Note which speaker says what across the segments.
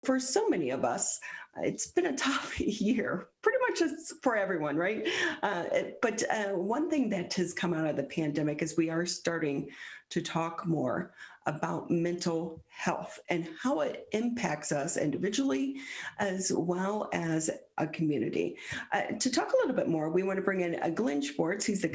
Speaker 1: for so many of us, it's been a tough year, pretty much for everyone, right? But one thing that has come out of the pandemic is we are starting to talk more about mental health and how it impacts us individually as well as a community. To talk a little bit more, we want to bring in Glen Schwartz. He's the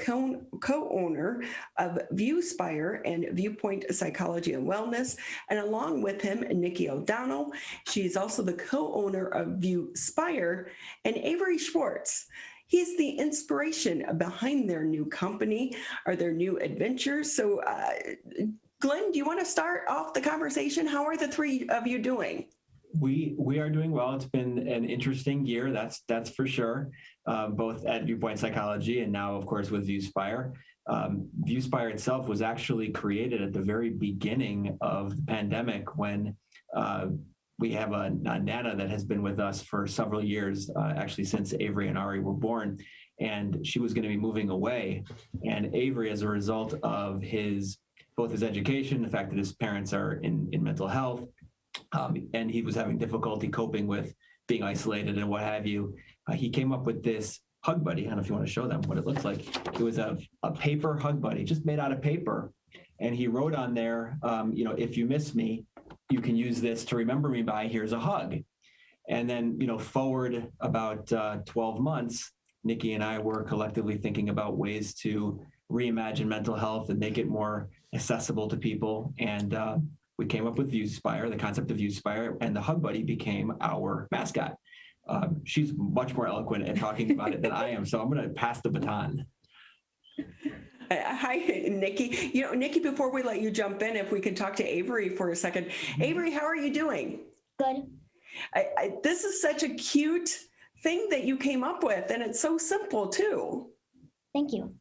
Speaker 1: co-owner of Viewspire and Viewpoint Psychology and Wellness. And along with him, Nikki O'Donnell. She's also the co-owner of Viewspire and Avery Schwartz. He's the inspiration behind their new company or their new adventures. So, Glen, do you want to start off the conversation? How are the three of you doing?
Speaker 2: We are doing well. It's been an interesting year, that's for sure, both at Viewpoint Psychology and now, of course, with Viewspire. Viewspire itself was actually created at the very beginning of the pandemic when we have a Nana that has been with us for several years, actually since Avery and Ari were born, and she was going to be moving away. And Avery, as a result of both his education, the fact that his parents are in mental health, and he was having difficulty coping with being isolated and what have you, he came up with this hug buddy. I don't know if you want to show them what it looks like. It was a paper hug buddy, just made out of paper. And he wrote on there, if you miss me, you can use this to remember me by. Here's a hug. And then, forward about 12 months, Nikki and I were collectively thinking about ways to reimagine mental health and make it more accessible to people. And we came up with Viewspire, the concept of Viewspire, and the hug buddy became our mascot. She's much more eloquent at talking about it than I am, so I'm going to pass the baton.
Speaker 1: Hi, Nikki. Nikki, before we let you jump in, if we could talk to Avery for a second. Avery, how are you doing?
Speaker 3: Good.
Speaker 1: This is such a cute thing that you came up with, and it's so simple, too.
Speaker 3: Thank you.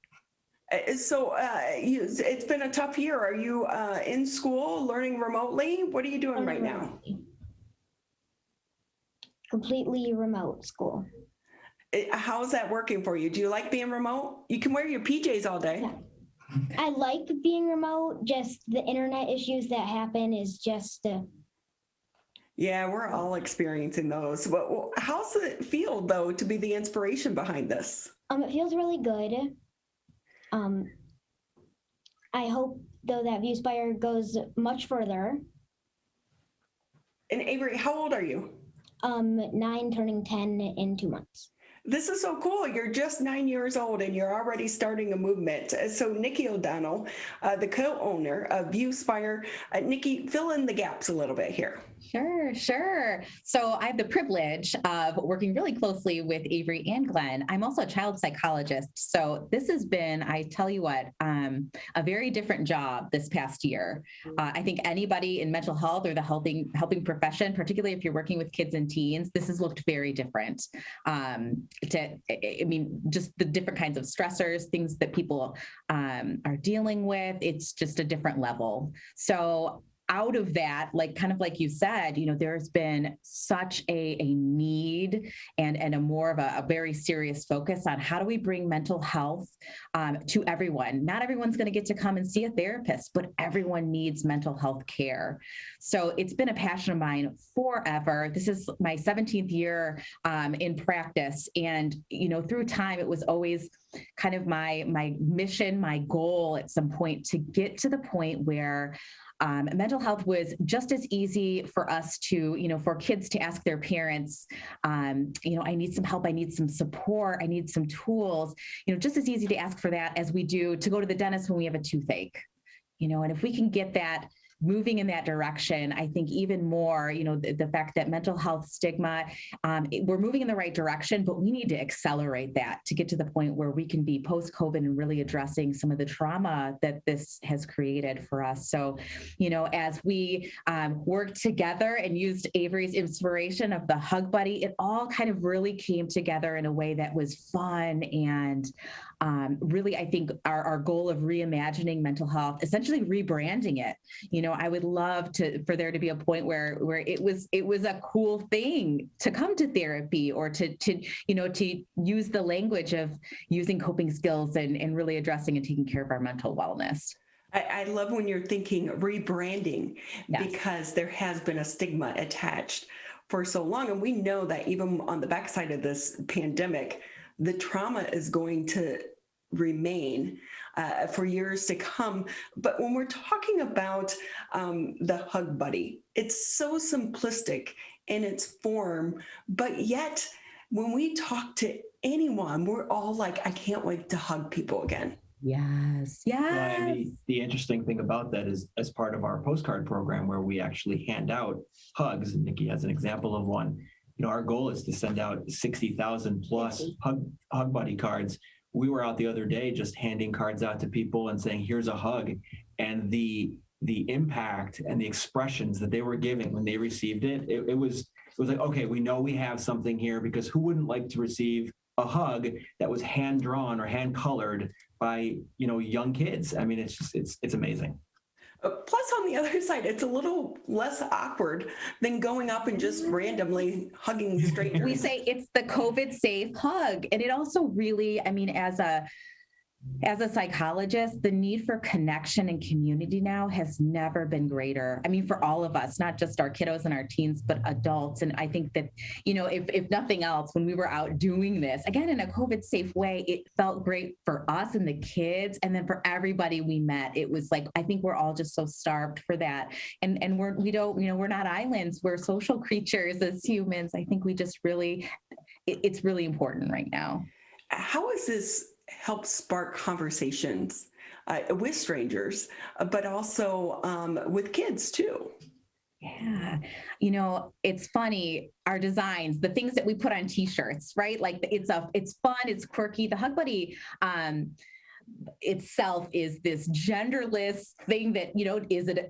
Speaker 1: So it's been a tough year. Are you in school, learning remotely? What are you doing right now?
Speaker 3: Completely remote school.
Speaker 1: How's that working for you? Do you like being remote? You can wear your PJs all day.
Speaker 3: Yeah. I like being remote, just the internet issues that happen is just...
Speaker 1: Yeah, we're all experiencing those. But how's it feel, though, to be the inspiration behind this?
Speaker 3: It feels really good. I hope, though, that Viewspire goes much further.
Speaker 1: And Avery, how old are you?
Speaker 3: 9, turning 10 in 2 months.
Speaker 1: This is so cool. You're just 9 years old and you're already starting a movement. So Nikki O'Donnell, the co-owner of Viewspire. Nikki, fill in the gaps a little bit here.
Speaker 4: Sure. So I have the privilege of working really closely with Avery and Glen. I'm also a child psychologist. So this has been, I tell you what, a very different job this past year. I think anybody in mental health or the helping profession, particularly if you're working with kids and teens, this has looked very different. Just the different kinds of stressors, things that people are dealing with, it's just a different level. So out of that, like you said, there's been such a need and a more of a very serious focus on how do we bring mental health to everyone. Not everyone's going to get to come and see a therapist, but everyone needs mental health care. So it's been a passion of mine forever. This is my 17th year in practice. And, through time, it was always kind of my mission, my goal at some point to get to the point where mental health was just as easy for us to, for kids to ask their parents, I need some help, I need some support, I need some tools, just as easy to ask for that as we do to go to the dentist when we have a toothache, and if we can get that moving in that direction, I think even more, the fact that mental health stigma, we're moving in the right direction, but we need to accelerate that to get to the point where we can be post-COVID and really addressing some of the trauma that this has created for us. So, as we worked together and used Avery's inspiration of the hug buddy, it all kind of really came together in a way that was fun and really, I think our goal of reimagining mental health, essentially rebranding it. I would love for there to be a point where it was a cool thing to come to therapy or to use the language of using coping skills and really addressing and taking care of our mental wellness.
Speaker 1: I love when you're thinking rebranding, yes, because there has been a stigma attached for so long. And we know that even on the backside of this pandemic, the trauma is going to remain for years to come. But when we're talking about the Hug Buddy, it's so simplistic in its form, but yet when we talk to anyone, we're all like, I can't wait to hug people again.
Speaker 4: Yes.
Speaker 2: Well,
Speaker 4: Yes.
Speaker 2: and the interesting thing about that is, as part of our postcard program, where we actually hand out hugs, and Nikki has an example of one. Our goal is to send out 60,000 plus hug buddy cards. We were out the other day just handing cards out to people and saying, "Here's a hug," and the impact and the expressions that they were giving when they received it, it was like, okay, we know we have something here, because who wouldn't like to receive a hug that was hand drawn or hand colored by young kids? I mean, it's amazing.
Speaker 1: Plus, on the other side, it's a little less awkward than going up and just randomly hugging strangers.
Speaker 4: We say it's the COVID safe hug. And it also really, I mean, as a psychologist, the need for connection and community now has never been greater. I mean, for all of us, not just our kiddos and our teens, but adults. And I think that, if nothing else, when we were out doing this, again, in a COVID safe way, it felt great for us and the kids. And then for everybody we met, it was like, I think we're all just so starved for that. And we're not islands, we're social creatures as humans. I think we just really, it's really important right now.
Speaker 1: How is this help spark conversations with strangers, but also with kids too?
Speaker 4: Yeah. It's funny, our designs, the things that we put on t-shirts, right? Like it's fun, it's quirky. The Hug Buddy itself is this genderless thing that,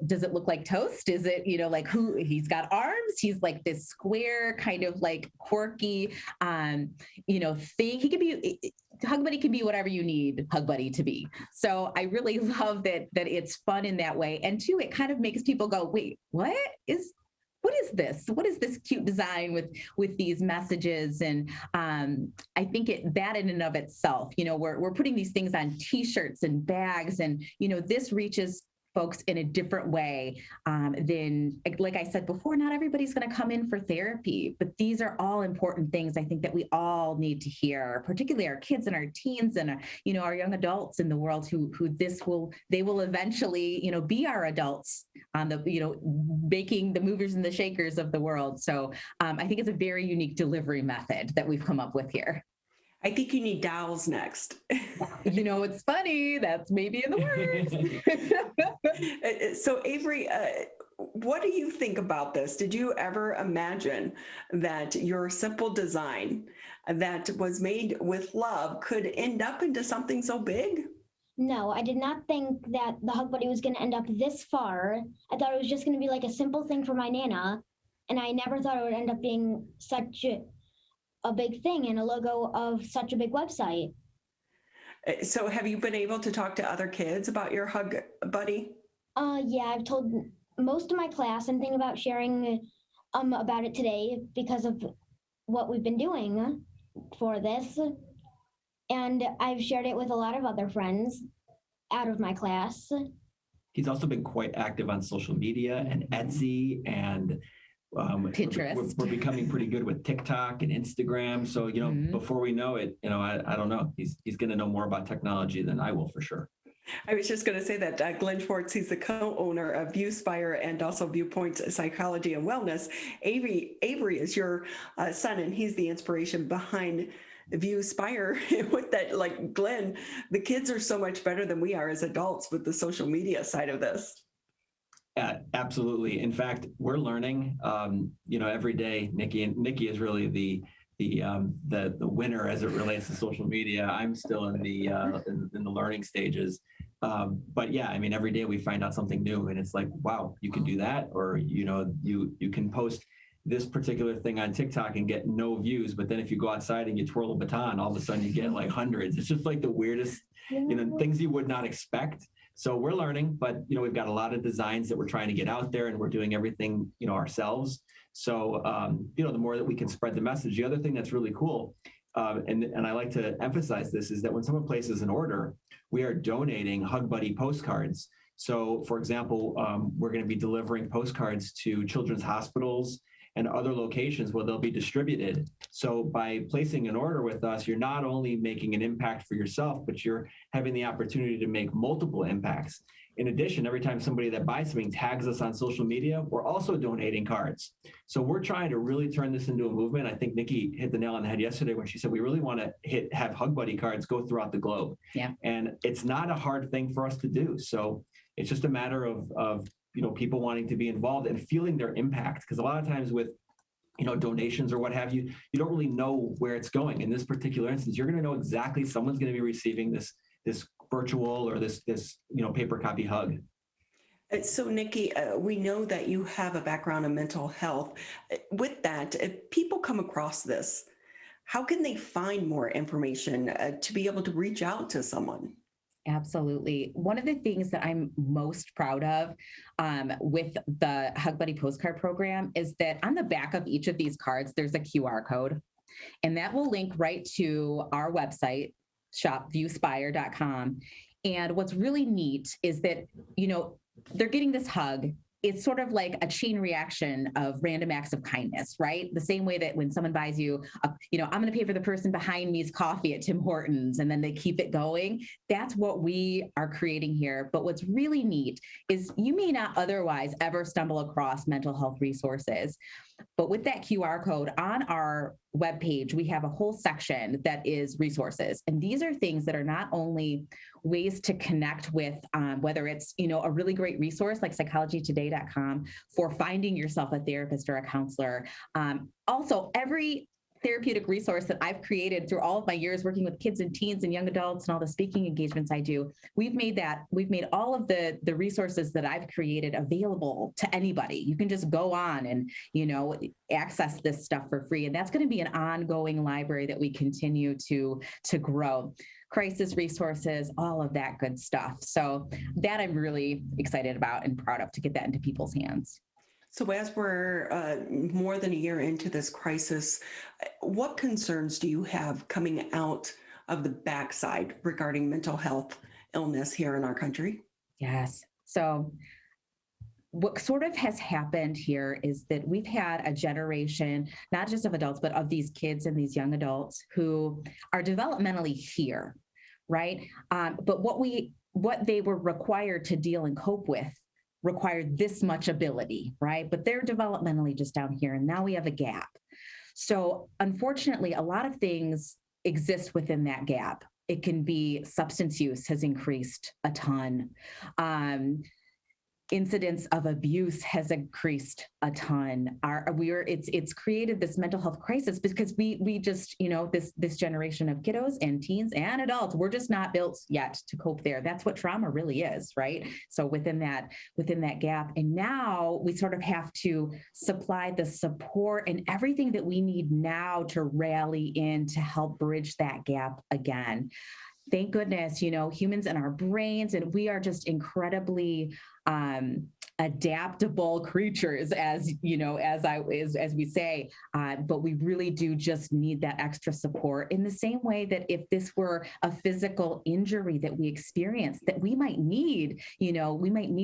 Speaker 4: does it look like toast? Is it, like who he's got arms? He's like this square kind of like quirky, thing. He could be, Hug Buddy can be whatever you need Hug Buddy to be. So I really love that it's fun in that way. And two, it kind of makes people go, wait, what is this? What is this cute design with these messages? And I think that in and of itself, we're putting these things on t-shirts and bags, and, this reaches folks in a different way than, like I said before, not everybody's going to come in for therapy, but these are all important things I think that we all need to hear, particularly our kids and our teens and, our young adults in the world who they will eventually, be our adults on the, making the movers and the shakers of the world. So I think it's a very unique delivery method that we've come up with here.
Speaker 1: I think you need dowels next.
Speaker 4: It's funny. That's maybe in the works.
Speaker 1: So Avery, what do you think about this? Did you ever imagine that your simple design that was made with love could end up into something so big?
Speaker 3: No, I did not think that the Hug Buddy was going to end up this far. I thought it was just going to be like a simple thing for my Nana. And I never thought it would end up being such a big thing and a logo of such a big website.
Speaker 1: So have you been able to talk to other kids about your Hug Buddy?
Speaker 3: Yeah, I've told most of my class. I'm thinking about sharing about it today because of what we've been doing for this. And I've shared it with a lot of other friends out of my class.
Speaker 2: He's also been quite active on social media and Etsy, and
Speaker 4: Pinterest.
Speaker 2: We're becoming pretty good with TikTok and Instagram. So, before we know it, I don't know. He's going to know more about technology than I will, for sure.
Speaker 1: I was just going to say that Glen Schwartz, he's the co-owner of Viewspire and also Viewpoint Psychology and Wellness. Avery is your son, and he's the inspiration behind Viewspire. With that, like Glen, the kids are so much better than we are as adults with the social media side of this.
Speaker 2: Absolutely. In fact, we're learning, every day. Nikki is really the winner as it relates to social media. I'm still in the learning stages. But yeah, I mean, every day we find out something new, and it's like, wow, you can do that, or you can post this particular thing on TikTok and get no views, but then if you go outside and you twirl a baton, all of a sudden you get like hundreds. It's just like the weirdest, things you would not expect. So we're learning, but we've got a lot of designs that we're trying to get out there, and we're doing everything ourselves. So the more that we can spread the message. The other thing that's really cool, and I like to emphasize this, is that when someone places an order, we are donating Hug Buddy postcards. So, for example, we're going to be delivering postcards to children's hospitals and other locations where they'll be distributed. So by placing an order with us, you're not only making an impact for yourself, but you're having the opportunity to make multiple impacts. In addition, every time somebody that buys something tags us on social media, we're also donating cards. So we're trying to really turn this into a movement. I think Nikki hit the nail on the head yesterday when she said we really want to have Hug Buddy cards go throughout the globe.
Speaker 4: Yeah.
Speaker 2: And it's not a hard thing for us to do. So it's just a matter of people wanting to be involved and feeling their impact. Because a lot of times with donations or what have you, you don't really know where it's going. In this particular instance, you're going to know exactly someone's going to be receiving this virtual or this paper copy hug.
Speaker 1: So Nikki, we know that you have a background in mental health. With that, if people come across this, how can they find more information to be able to reach out to someone?
Speaker 4: Absolutely. One of the things that I'm most proud of with the Hug Buddy postcard program is that on the back of each of these cards, there's a QR code, and that will link right to our website, shopviewspire.com. And what's really neat is that, they're getting this hug. It's sort of like a chain reaction of random acts of kindness, right? The same way that when someone buys you, I'm going to pay for the person behind me's coffee at Tim Hortons, and then they keep it going. That's what we are creating here. But what's really neat is you may not otherwise ever stumble across mental health resources. But with that QR code on our webpage, we have a whole section that is resources. And these are things that are not only ways to connect with, whether it's, a really great resource like psychologytoday.com for finding yourself a therapist or a counselor. Also, every therapeutic resource that I've created through all of my years working with kids and teens and young adults and all the speaking engagements I do, we've made all of the resources that I've created available to anybody. You can just go on and, access this stuff for free. And that's going to be an ongoing library that we continue to grow. Crisis resources, all of that good stuff. So that I'm really excited about and proud of to get that into people's hands.
Speaker 1: So as we're more than a year into this crisis, what concerns do you have coming out of the backside regarding mental health illness here in our country?
Speaker 4: Yes. So what sort of has happened here is that we've had a generation, not just of adults, but of these kids and these young adults who are developmentally here, right? But what they were required to deal and cope with required this much ability, right? But they're developmentally just down here, and now we have a gap. So unfortunately, a lot of things exist within that gap. It can be substance use has increased a ton. Incidents of abuse has increased a ton. It's created this mental health crisis because we just, this generation of kiddos and teens and adults, we're just not built yet to cope there. That's what trauma really is, right? So within that gap, and now we sort of have to supply the support and everything that we need now to rally in to help bridge that gap again. Thank goodness, humans and our brains, and we are just incredibly adaptable creatures, as we say, but we really do just need that extra support in the same way that if this were a physical injury that we experience, that we might need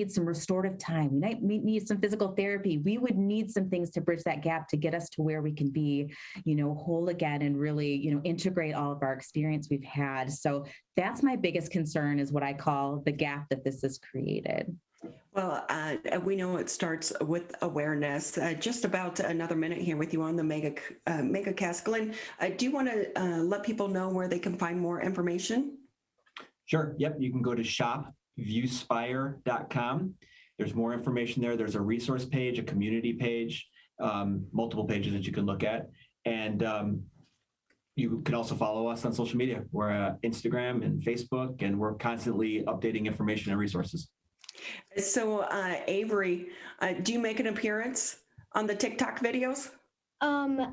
Speaker 4: some restorative time, we might need some physical therapy, we would need some things to bridge that gap to get us to where we can be, whole again and really, integrate all of our experience we've had. So that's my biggest concern, is what I call the gap that this has created.
Speaker 1: Well, we know it starts with awareness. Just about another minute here with you on the MegaCast. Glen, do you want to let people know where they can find more information?
Speaker 2: Sure. Yep. You can go to shopviewspire.com. There's more information there. There's a resource page, a community page, multiple pages that you can look at. And you can also follow us on social media. We're Instagram and Facebook, and we're constantly updating information and resources.
Speaker 1: So, Avery, do you make an appearance on the TikTok videos?
Speaker 3: Me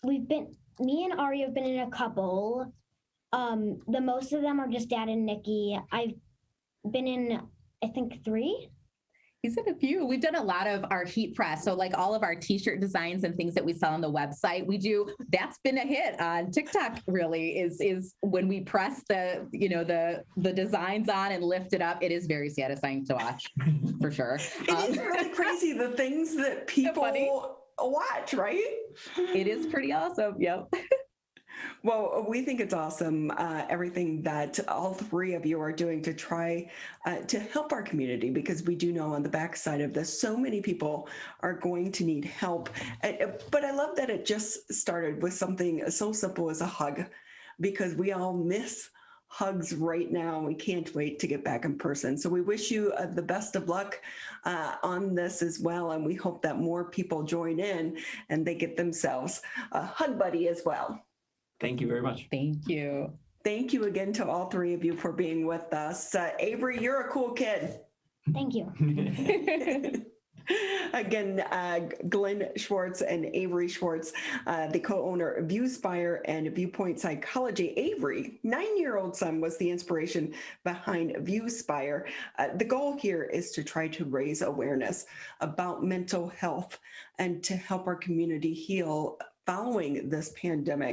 Speaker 3: and Ari have been in a couple. The most of them are just Dad and Nikki. I've been in, I think, 3.
Speaker 4: He's in a few. We've done a lot of our heat press. So like all of our t-shirt designs and things that we sell on the website, that's been a hit on TikTok really is when we press the designs on and lift it up. It is very satisfying to watch for sure.
Speaker 1: It is really crazy the things that people watch, right?
Speaker 4: It is pretty awesome. Yep.
Speaker 1: Well, we think it's awesome, everything that all three of you are doing to try to help our community, because we do know on the backside of this, so many people are going to need help. But I love that it just started with something so simple as a hug, because we all miss hugs right now. We can't wait to get back in person. So we wish you the best of luck on this as well. And we hope that more people join in and they get themselves a hug buddy as well.
Speaker 2: Thank you very much.
Speaker 4: Thank you.
Speaker 1: Thank you again to all three of you for being with us. Avery, you're a cool kid.
Speaker 3: Thank you.
Speaker 1: Again, Glen Schwartz and Avery Schwartz, the co-owner of Viewspire and Viewpoint Psychology. Avery, 9-year-old son, was the inspiration behind Viewspire. The goal here is to try to raise awareness about mental health and to help our community heal following this pandemic.